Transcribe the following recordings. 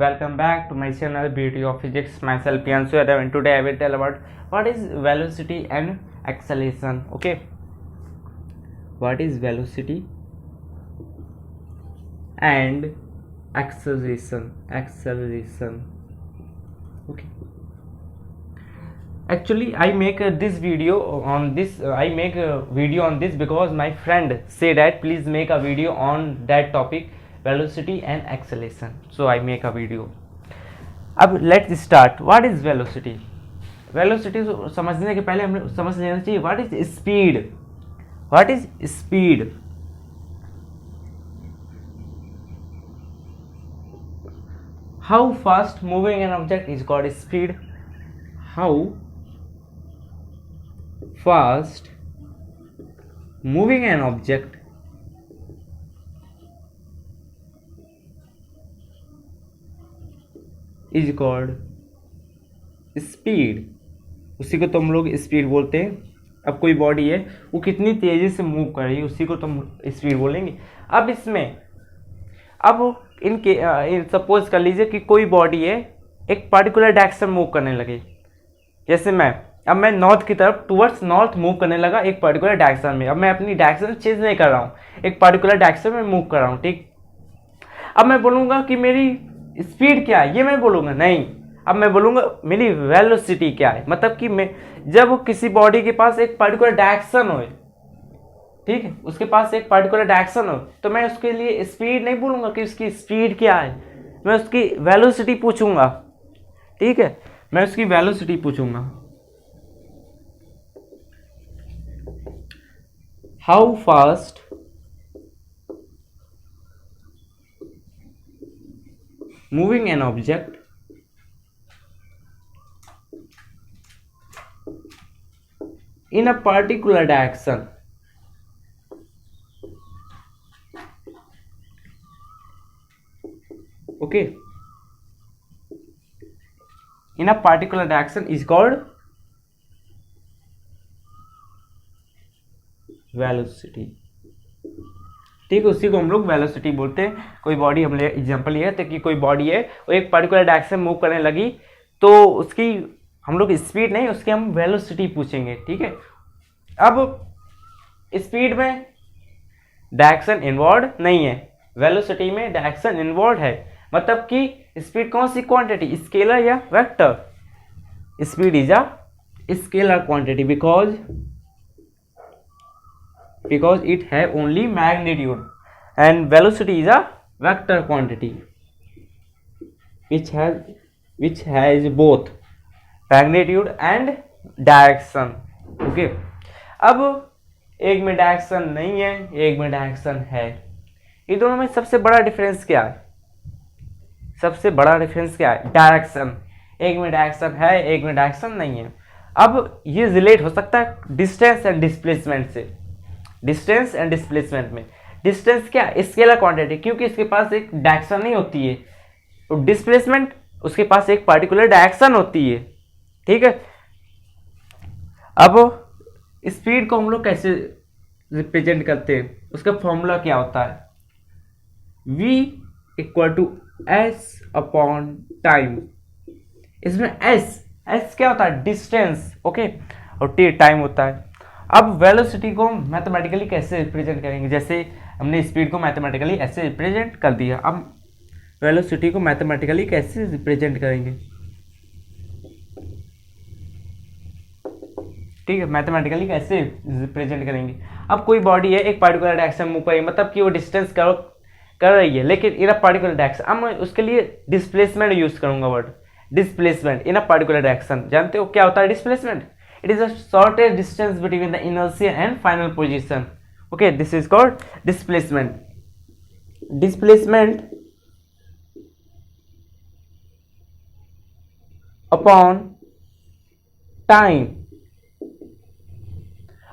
Welcome back to my channel Beauty of Physics. Myself Piansu Yadav, and today I will tell about what is velocity and acceleration. Okay, what is velocity and acceleration? Okay. Actually, I make this video on this. I make a video on this because my friend said that please make a video on that topic, velocity and acceleration. So I make a video. अब let's start. What is velocity? Velocity समझने के पहले हमें समझ लेना चाहिए what is speed. What is speed? How fast moving an object is called speed. How fast moving an object is called speed. उसी को तो हम लोग स्पीड बोलते हैं. अब कोई बॉडी है वो कितनी तेजी से मूव कर रही है उसी को तो हम स्पीड बोलेंगे. अब इसमें अब इनके सपोज कर लीजिए कि कोई बॉडी है एक पर्टिकुलर डायरेक्शन मूव करने लगे. जैसे अब मैं नॉर्थ की तरफ टूवर्ड्स नॉर्थ मूव करने लगा एक पर्टिकुलर डायरेक्शन में. अब मैं अपनी डायरेक्शन चेंज नहीं कर रहा हूँ, एक पर्टिकुलर डायरेक्शन में मूव कर रहा हूँ. ठीक, अब मैं बोलूँगा कि मेरी स्पीड क्या है, ये मैं बोलूँगा नहीं. अब मैं बोलूँगा मेरी वेलोसिटी क्या है. मतलब कि मैं जब किसी बॉडी के पास एक पर्टिकुलर डायरेक्शन हो, ठीक है, उसके पास एक पर्टिकुलर डायरेक्शन हो, तो मैं उसके लिए स्पीड नहीं बोलूँगा कि उसकी स्पीड क्या है, मैं उसकी वेलोसिटी पूछूंगा. ठीक है, मैं उसकी वेलोसिटी पूछूंगा. How fast moving an object in a particular direction. Okay, in a particular direction is called velocity. ठीक है, उसी को हम लोग वेलोसिटी बोलते हैं. कोई बॉडी हम एग्जांपल ये है कि कोई बॉडी है वो एक पर्टिकुलर डायरेक्शन मूव करने लगी तो उसकी हम लोग स्पीड नहीं, उसकी हम वेलोसिटी पूछेंगे. ठीक है, अब स्पीड में डायरेक्शन इन्वॉल्व नहीं है, वेलोसिटी में डायरेक्शन इन्वॉल्व है. मतलब कि स्पीड कौन सी क्वांटिटी, स्केलर या vector. Speed is a scalar quantity because it have only magnitude, and velocity is a vector quantity which has both magnitude and direction. Okay, अब एक में डायरेक्शन नहीं है, एक में डायरेक्शन है. ये दोनों में सबसे बड़ा डिफरेंस क्या है? डायरेक्शन. एक में डायरेक्शन है, एक में डायरेक्शन नहीं है. अब ये रिलेट हो सकता है डिस्टेंस एंड डिस्प्लेसमेंट से. डिस्टेंस एंड डिस्प्लेसमेंट में डिस्टेंस क्या, स्केलर क्वांटिटी, क्योंकि इसके पास एक डायरेक्शन नहीं होती है. तो डिस्प्लेसमेंट उसके पास एक पर्टिकुलर डायरेक्शन होती है. ठीक है, अब स्पीड को हम लोग कैसे रिप्रेजेंट करते हैं, उसका फॉर्मूला क्या होता है? v equal to S upon time. इसमें एस क्या होता है? डिस्टेंस. ओके, और टी टाइम होता है. अब वेलोसिटी को मैथमेटिकली कैसे रिप्रेजेंट करेंगे? जैसे हमने स्पीड को मैथमेटिकली ऐसे रिप्रेजेंट कर दिया, अब वेलोसिटी को मैथमेटिकली कैसे रिप्रेजेंट करेंगे? ठीक है, मैथमेटिकली कैसे रिप्रेजेंट करेंगे? अब कोई बॉडी है एक पर्टिकुलर डायरेक्शन मूव कर रही है, मतलब कि वो डिस्टेंस कर रही है लेकिन इन अ पर्टिकुलर डायरेक्शन. अब मैं उसके लिए डिस्प्लेसमेंट यूज करूंगा, word displacement in a particular direction. जानते हो क्या होता है displacement? It is a shortest distance between the inertia and final position. Okay, this is called displacement. Displacement upon time.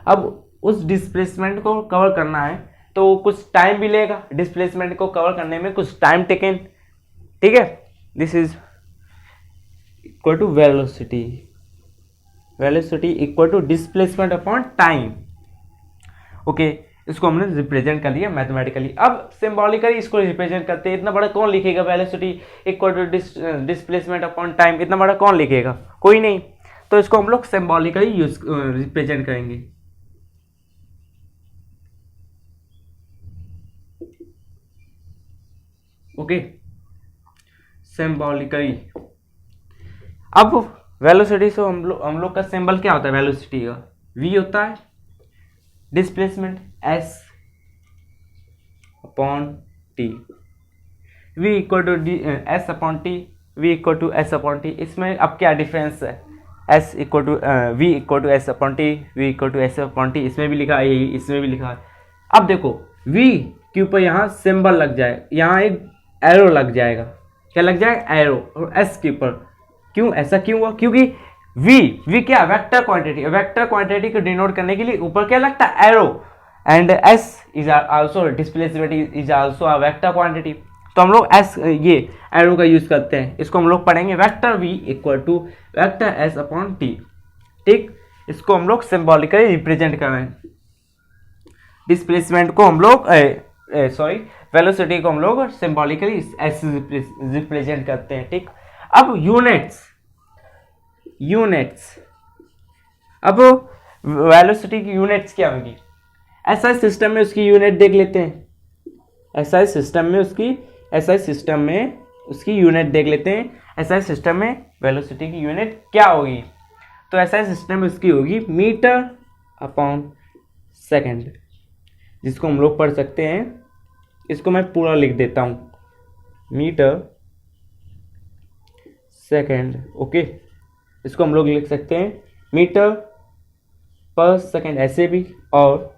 अब उस डिस्प्लेसमेंट को कवर करना है तो कुछ टाइम भी लेगा. डिस्प्लेसमेंट को कवर करने में कुछ टाइम टेकन. ठीक है, this is equal to velocity. Velocity equal to displacement upon time. Okay, इसको हमने रिप्रेजेंट कर लिया मैथमेटिकली। अब सिंबॉलिकली इसको रिप्रेजेंट करते हैं। इतना बड़ा कौन लिखेगा velocity equal to displacement upon time, इतना बड़ा कौन लिखेगा, कोई नहीं। तो इसको हम लोग सिंबॉलिकली यूज रिप्रेजेंट करेंगे। Okay, symbolically. अब वेलोसिटी से हम लोग का सिंबल क्या होता है वेलोसिटी का, v होता है, displacement s upon T, v equal to s upon T, v equal to s upon T. इसमें अब क्या डिफरेंस है, s equal to v equal to s upon T, v equal to s upon T, इसमें भी लिखा है यही, इसमें भी लिखा है। अब देखो v के ऊपर यहाँ सिंबल लग जाए, यहाँ एक एरो लग जाएगा, क्या लग जाएगा, एरो, और s के ऊपर। क्यों, ऐसा क्यों हुआ, क्योंकि v क्या, वेक्टर क्वांटिटी, वेक्टर क्वांटिटी को डिनोट करने के लिए ऊपर क्या लगता है, arrow, and s is also displacement is also a vector quantity. तो हम लोग s ये एरो का यूज करते हैं। इसको हम लोग पढ़ेंगे vector v equal to vector s upon t, ठीक। इसको हम लोग सिंबॉलिकली रिप्रेजेंट कर रहे हैं। डिस्प्लेसमेंट को हम लोग वेलोसिटी को हम लोग सिंबॉलिकली s रिप्रेजेंट करते हैं, ठीक। अब यूनिट्स, अब वेलोसिटी की यूनिट्स क्या होगी, एसआई सिस्टम में उसकी यूनिट देख लेते हैं। एसआई सिस्टम में उसकी यूनिट देख लेते हैं। एसआई सिस्टम में वेलोसिटी की यूनिट क्या होगी, तो एसआई सिस्टम में उसकी होगी मीटर अपॉन सेकंड, जिसको हम लोग पढ़ सकते हैं। इसको मैं पूरा लिख देता हूँ, मीटर सेकंड, ओके। इसको हम लोग लिख सकते हैं मीटर पर सेकंड ऐसे भी, और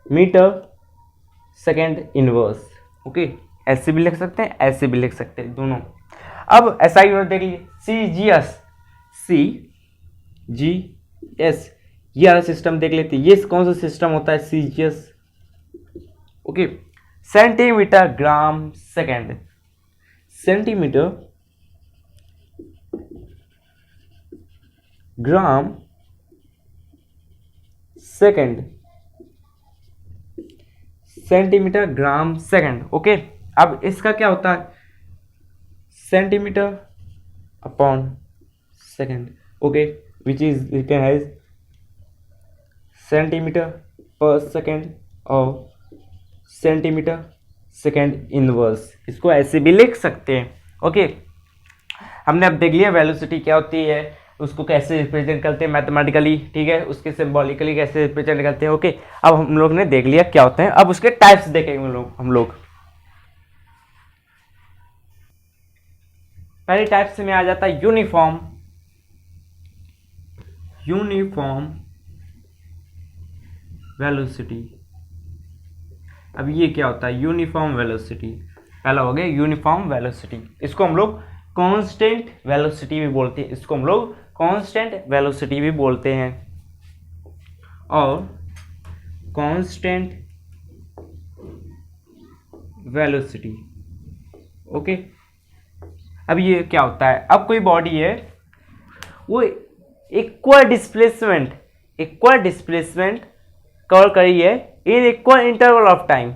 मीटर सेकंड इनवर्स, ओके। ऐसे भी लिख सकते हैं, ऐसे भी लिख सकते हैं, दोनों। अब एसआई यूनिट देख लीजिए, CGS, ये वाला सिस्टम देख लेते हैं। ये कौन सा सिस्टम होता है, CGS, okay. Centimetre gram second, centimetre gram second, centimetre gram second, okay. अब इसका क्या होता है, centimetre upon second, okay, which is written as centimetre per second और सेंटीमीटर सेकंड इनवर्स। इसको ऐसे भी लिख सकते हैं, ओके। हमने अब देख लिया वेलोसिटी क्या होती है, उसको कैसे रिप्रेजेंट करते हैं मैथमेटिकली, ठीक है, उसके सिंबॉलिकली कैसे रिप्रेजेंट करते हैं, ओके। अब हम लोग ने देख लिया क्या होते हैं। अब उसके टाइप्स देखेंगे हम लोग। पहले टाइप्स में आ जाता है यूनिफॉर्म वेलोसिटी। अब ये क्या होता है, यूनिफॉर्म वेलोसिटी। पहला हो गया यूनिफॉर्म वेलोसिटी, इसको हम लोग कांस्टेंट वेलोसिटी भी बोलते हैं, इसको हम लोग कांस्टेंट वेलोसिटी भी बोलते हैं, और कांस्टेंट वेलोसिटी, ओके। अब ये क्या होता है, अब कोई बॉडी है वो इक्वल डिस्प्लेसमेंट कवर करी है इन इक्वल इंटरवल ऑफ टाइम।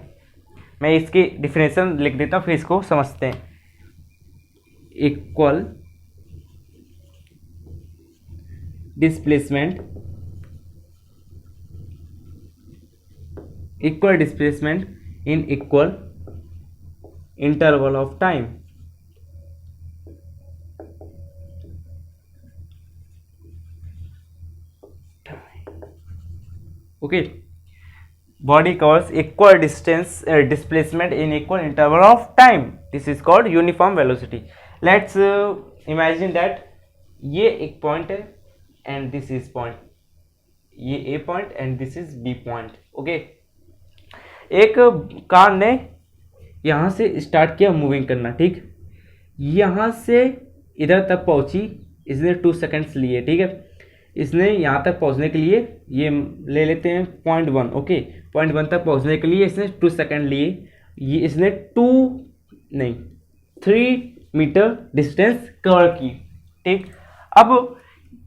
मैं इसकी डिफिनेशन लिख देता हूँ, फिर इसको समझते हैं। Equal displacement in equal interval of time, okay. body covers equal distance displacement in equal interval of time. This is called uniform velocity. Let's imagine that ये एक पॉइंट है and this is point, ये A point and this is B point, okay. एक car ने यहाँ से start किया moving करना, ठीक। यहाँ से इधर तक पहुँची, इसने 2 सेकेंड्स लिए, ठीक है। इसने यहाँ तक पहुँचने के लिए ये ले लेते हैं 0.1, ओके। 0.1 तक पहुँचने के लिए इसने 2 सेकेंड लिए। ये इसने 3 मीटर डिस्टेंस कवर की, ठीक। अब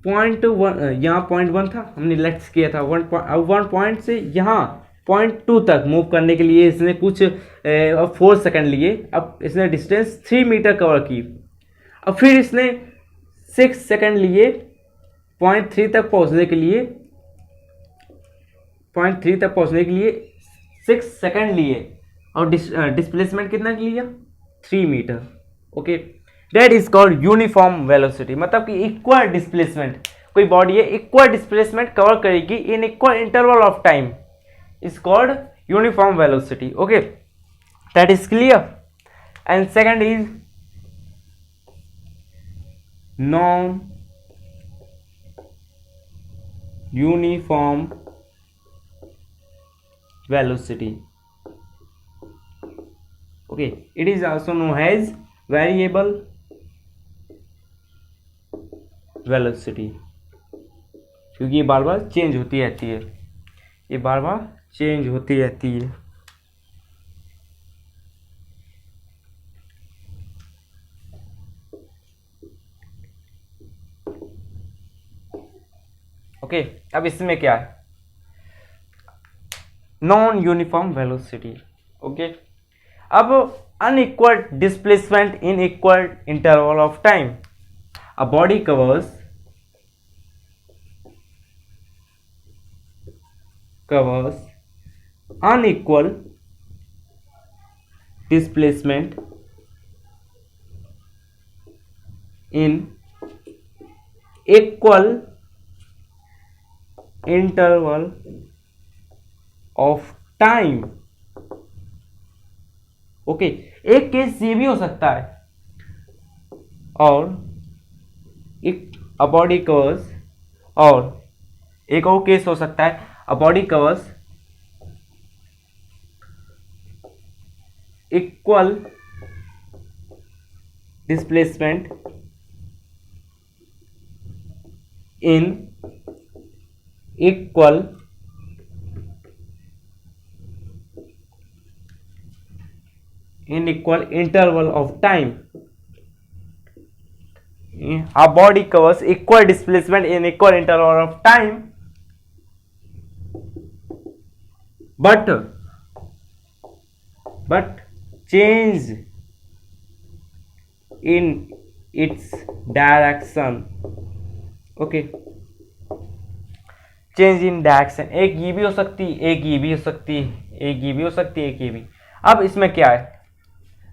0.1 यहाँ 0.1 था, हमने लेट्स किया था 1 पॉइंट से यहाँ 0.2 तक मूव करने के लिए इसने कुछ 4 सेकंड लिए। अब इसने डिस्टेंस 3 मीटर कवर की। अब फिर इसने 6 सेकंड लिए 0.3 तक पहुंचने के लिए, 0.3 तक पहुंचने के लिए 6 सेकंड लिए और डिस्प्लेसमेंट कितना लिया, 3 मीटर। Okay, that is called uniform velocity. मतलब कि इक्वल डिस्प्लेसमेंट, कोई बॉडी है इक्वल डिस्प्लेसमेंट कवर करेगी in equal interval of time, is called uniform velocity. Okay, that is clear. And second is non uniform velocity. Okay, it is also known as variable velocity, क्योंकि ये बार बार change होती रहती है, ये बार बार change होती रहती है। ओके, अब इसमें क्या है, नॉन यूनिफॉर्म वेलोसिटी। ओके, अब unequal displacement in equal interval of time. A body covers unequal displacement in equal interval of time। Okay, एक केस ये भी हो सकता है, और एक अ बॉडी कवर्स, और एक और केस हो सकता है, अ body covers equal displacement in equal interval of time। A body covers equal displacement in equal interval of time, but change in its direction। Okay, change in direction, एक ये भी हो सकती है, एक ये भी हो सकती है, एक ये भी हो सकती है, एक ये भी। अब इसमें क्या है,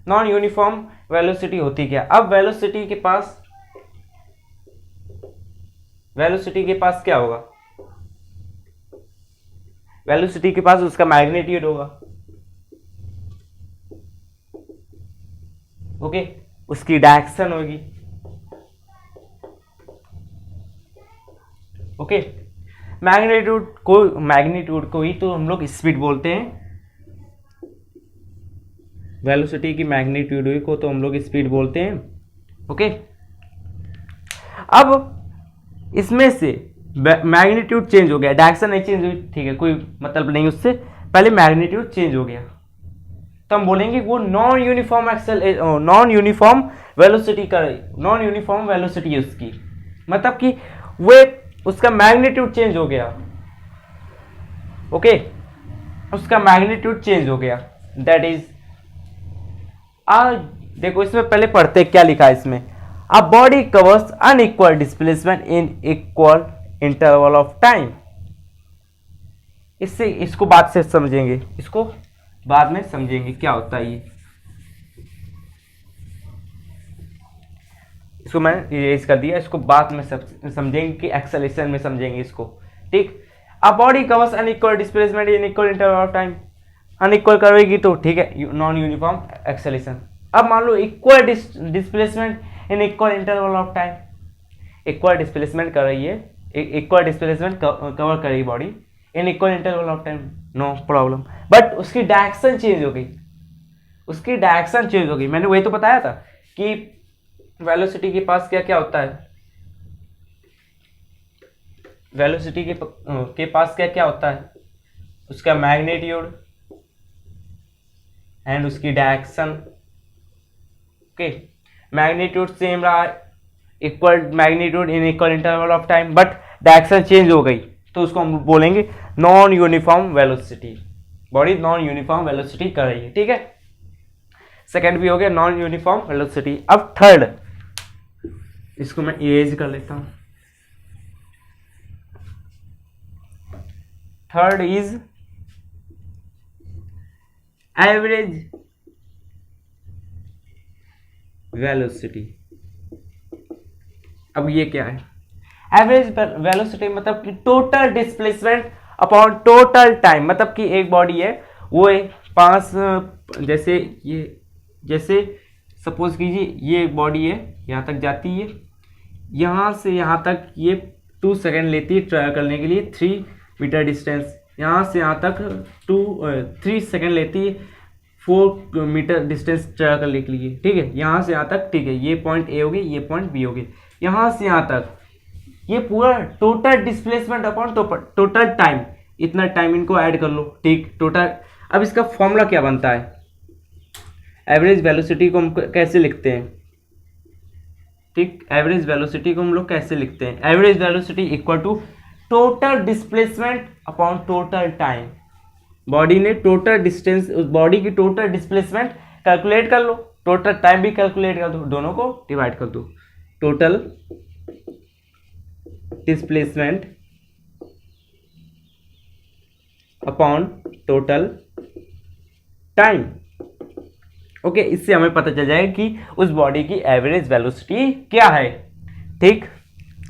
नॉन यूनिफॉर्म वेलोसिटी होती क्या। अब वेलोसिटी के पास क्या होगा, वेलोसिटी के पास उसका मैग्नीट्यूड होगा। ओके, उसकी डायरेक्शन होगी। ओके, मैग्नीट्यूड को ही तो हम लोग स्पीड बोलते हैं, वेलोसिटी की मैग्नीट्यूड को तो हम लोग स्पीड बोलते हैं। ओके, अब इसमें से मैग्नीट्यूड चेंज हो गया, डायरेक्शन नहीं चेंज हुई, ठीक है, कोई मतलब नहीं उससे, पहले मैग्नीट्यूड चेंज हो गया, तो हम बोलेंगे वो नॉन यूनिफॉर्म वेलोसिटी है उसकी। मतलब कि वो उसका मैग्नीट्यूड चेंज हो गया। ओके, उसका मैग्नीट्यूड चेंज हो गया, दैट इज देखो इसमें पहले पढ़ते क्या लिखा है इसमें, अ body covers unequal displacement in equal interval of time. इसको बाद से समझेंगे, इसको बाद में समझेंगे क्या होता है ये। इसको मैंने इरेज कर दिया, इसको बाद में समझेंगे कि एक्सेलेरेशन में समझेंगे इसको, ठीक। A body covers unequal displacement in equal interval of time, unequal करेगी तो ठीक है, नॉन यूनिफॉर्म एक्सेलेरेशन। अब मान लो equal displacement in equal interval of time, equal displacement कर रही है, इक्वल डिस्प्लेसमेंट कवर करेगी body in equal interval of time, no problem. But उसकी डायरेक्शन चेंज हो गई, मैंने वही तो बताया था कि वेलोसिटी के पास क्या क्या होता है, वेलोसिटी के पास क्या क्या होता है, उसका मैग्नीट्यूड एंड उसकी डायरेक्शन। ओके, मैग्नीट्यूड सेम रहा, equal magnitude in equal interval of time, but direction change हो गई, तो उसको हम बोलेंगे non uniform velocity. Body non uniform velocity कर रही है, ठीक है। सेकेंड भी हो गया नॉन यूनिफॉर्म वेलोसिटी। अब थर्ड, इसको मैं इरेज कर लेता हूं। Third is average velocity. अब ये क्या है? एवरेज वेलोसिटी मतलब कि total displacement upon total time. मतलब कि एक बॉडी है वो 5, जैसे सपोज कीजिए ये बॉडी है, यहाँ तक जाती है, यहाँ से यहाँ तक ये 2 सेकेंड लेती है ट्रैवल करने के लिए 3 मीटर डिस्टेंस। यहाँ से यहाँ तक 3 सेकेंड लेती है 4 मीटर डिस्टेंस ट्रैवल करने के लिए, ठीक है। यहाँ से यहाँ तक, ठीक है, ये पॉइंट ए हो गई, ये पॉइंट बी हो गई। यहाँ से यहाँ तक ये पूरा total displacement upon total time, इतना टाइम इनको ऐड कर लो, ठीक, टोटल। अब इसका फॉर्मूला क्या बनता है? एवरेज वेलोसिटी को हम कैसे लिखते हैं? ठीक, एवरेज वेलोसिटी को हम लोग कैसे लिखते हैं? Average velocity equal to total displacement upon total time. Body ने टोटल डिस्टेंस, उस बॉडी की टोटल डिस्प्लेसमेंट कैलकुलेट कर लो, टोटल टाइम भी कैलकुलेट कर दो, दोनों को डिवाइड कर दो। Total displacement upon total time. Okay, इससे हमें पता चल जाएगा कि उस बॉडी की एवरेज वेलोसिटी क्या है, ठीक।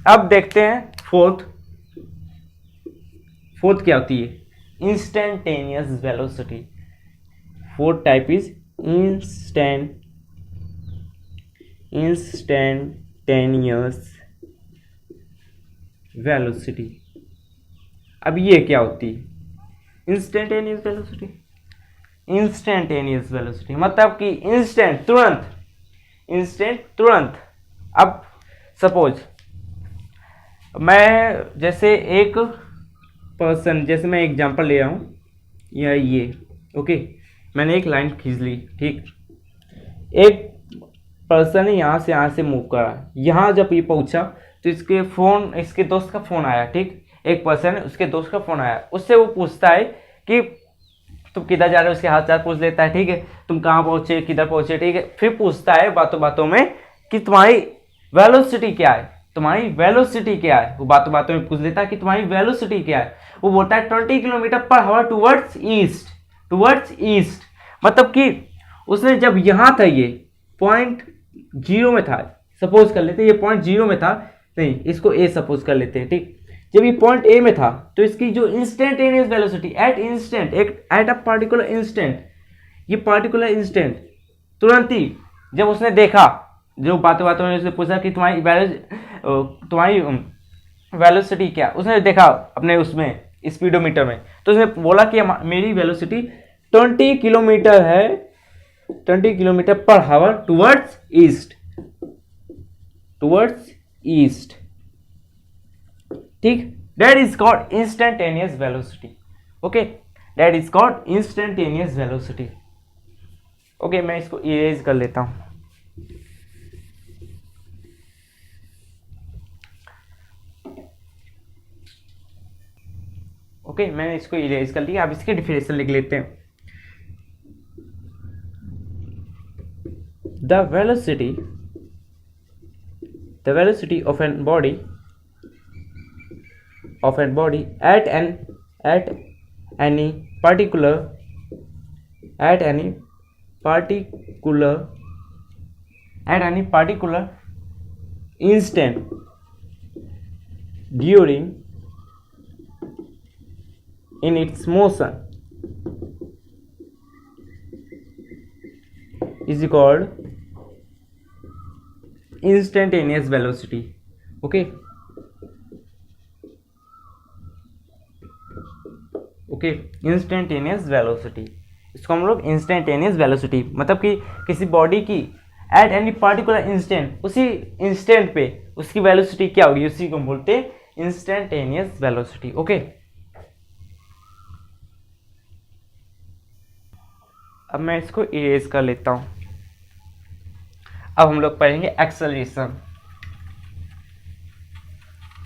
अब देखते हैं फोर्थ क्या होती है? Instantaneous velocity. Fourth type is instantaneous velocity. अब ये क्या होती है? इंस्टेंटेनियस वेलोसिटी मतलब कि इंस्टेंट, तुरंत। अब सपोज मैं जैसे एक पर्सन, जैसे मैं एग्जांपल ले रहा हूँ, या ये ओके, मैंने एक लाइन खींच ली, ठीक। एक पर्सन यहाँ से मूव करा, यहाँ जब ये पहुंचा तो इसके दोस्त का फोन आया, ठीक। एक पर्सन है, उसके दोस्त का फोन आया, उससे वो पूछता है कि तुम किधर जा रहे हो, उसके हाथ चाल पूछ लेता है, ठीक है, तुम कहाँ पहुंचे, किधर पहुंचे, ठीक है। फिर पूछता है बातों में कि तुम्हारी वेलोसिटी क्या है, वो बातों में पूछ लेता है कि तुम्हारी वेलोसिटी क्या है। वो बोलता है 20 kilometre per hour towards east. मतलब कि उसने जब यहाँ था, ये पॉइंट 0 में था, सपोज कर लेते, ये पॉइंट 0 में था, नहीं इसको ए सपोज कर लेते हैं, ठीक। जब ये पॉइंट ए में था तो इसकी जो instantaneous velocity at a particular instant, तुरंत ही जब उसने देखा, जो बातों में उसने पूछा कि तुम्हारी वेलोसिटी क्या, उसने देखा अपने उसमें स्पीडोमीटर में, तो उसने बोला कि मेरी वेलोसिटी 20 किलोमीटर है, 20 kilometre per hour towards east, ठीक। That is called instantaneous velocity. Okay, that is called instantaneous velocity. Okay, मैं इसको इरेज कर लेता हूं। ओके, मैंने इसको इरेज कर लिया। अब इसकी डिफिनेशन लिख लेते हैं। The velocity of an body at any particular instant during in its motion is called instantaneous velocity. Okay, instantaneous velocity, इसको हम लोग इंस्टेंटेनियस वेलोसिटी मतलब कि किसी बॉडी की एट एनी पार्टिकुलर इंस्टेंट, उसी इंस्टेंट पे उसकी वेलोसिटी क्या होगी, उसी को हम बोलते हैं इंस्टेंटेनियस वेलोसिटी। ओके, अब मैं इसको इरेज कर लेता हूं। अब हम लोग पढ़ेंगे एक्सेलरेशन।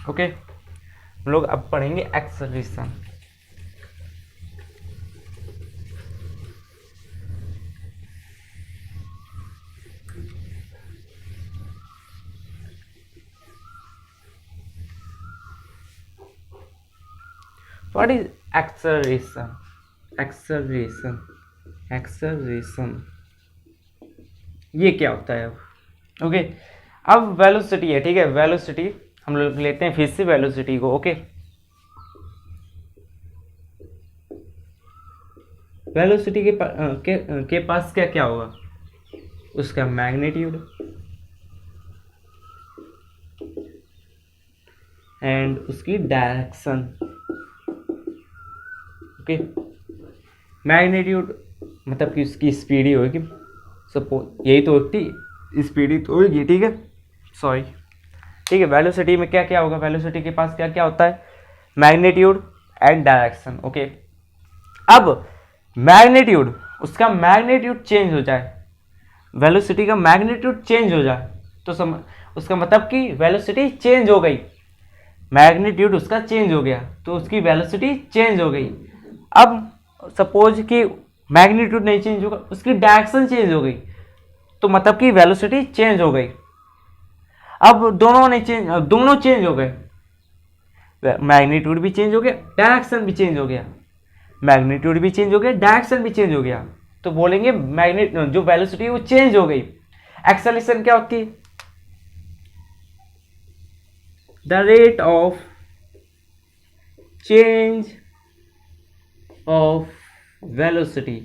ओके, हम लोग अब पढ़ेंगे acceleration. What is acceleration? Acceleration, acceleration ये क्या होता है? अब ओके, अब वेलोसिटी है, ठीक है, वेलोसिटी हम लोग लेते हैं फिर से वेलोसिटी को। ओके, वेलोसिटी के पास क्या क्या होगा? उसका मैग्नीट्यूड एंड उसकी डायरेक्शन। ओके, मैग्नीट्यूड मतलब कि उसकी स्पीड ही होगी, सपोज यही तो होती, स्पीड ही तो होगी, ठीक है, सॉरी, ठीक है। वेलोसिटी में क्या क्या होगा? वेलोसिटी के पास क्या क्या होता है? Magnitude and direction. ओके, अब मैग्नीट्यूड, उसका मैग्नीट्यूड चेंज हो जाए, वेलोसिटी का मैग्नीट्यूड चेंज हो जाए तो उसका मतलब कि वेलोसिटी चेंज हो गई, मैग्नीट्यूड उसका चेंज हो गया तो उसकी वेलोसिटी चेंज हो गई। अब सपोज कि मैग्नीट्यूड नहीं चेंज होगा, उसकी डायरेक्शन चेंज हो गई तो मतलब कि वेलोसिटी चेंज हो गई। अब दोनों नहीं चेंज, दोनों चेंज हो गए, मैग्नीट्यूड भी चेंज हो गया, डायरेक्शन भी चेंज हो गया, मैग्नीट्यूड भी चेंज हो गया, डायरेक्शन भी चेंज हो गया, तो बोलेंगे जो वेलोसिटी है वो चेंज हो गई। एक्सेलरेशन क्या होती है? The rate of change of velocity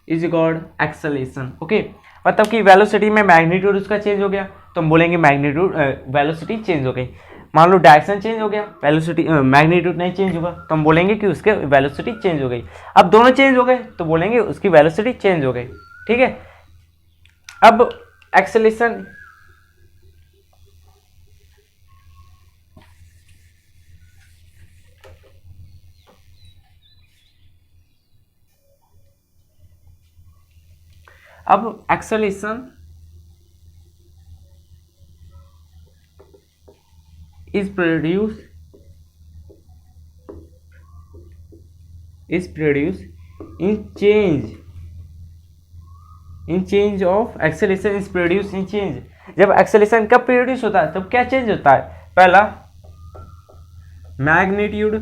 is called acceleration. Okay, मतलब कि वेलोसिटी में मैग्नीट्यूड उसका चेंज हो गया तो हम बोलेंगे मैग्नीट्यूड वेलोसिटी चेंज हो गई। मान लो डायरेक्शन चेंज हो गया, वेलोसिटी मैग्नीट्यूड नहीं चेंज होगा तो हम बोलेंगे कि उसके वेलोसिटी चेंज हो गई। अब दोनों चेंज हो गए तो बोलेंगे उसकी वेलोसिटी चेंज हो गई, ठीक है। अब एक्सेलरेशन, अब acceleration is produced in change of acceleration is produced in change। जब एक्सेलरेशन कब प्रोड्यूस होता है तब क्या चेंज होता है? पहला magnitude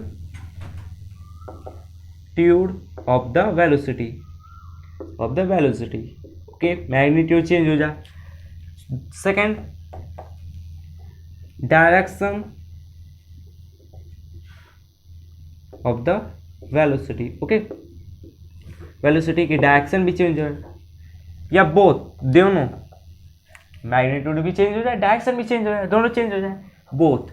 of the velocity, okay, magnitude change हो जाए। Second, direction of the velocity, okay, velocity की डायरेक्शन भी चेंज हो जाए, या बोथ, दोनों, मैग्नीट्यूड भी चेंज हो जाए, डायरेक्शन भी चेंज हो जाए, दोनों चेंज हो जाए, बोथ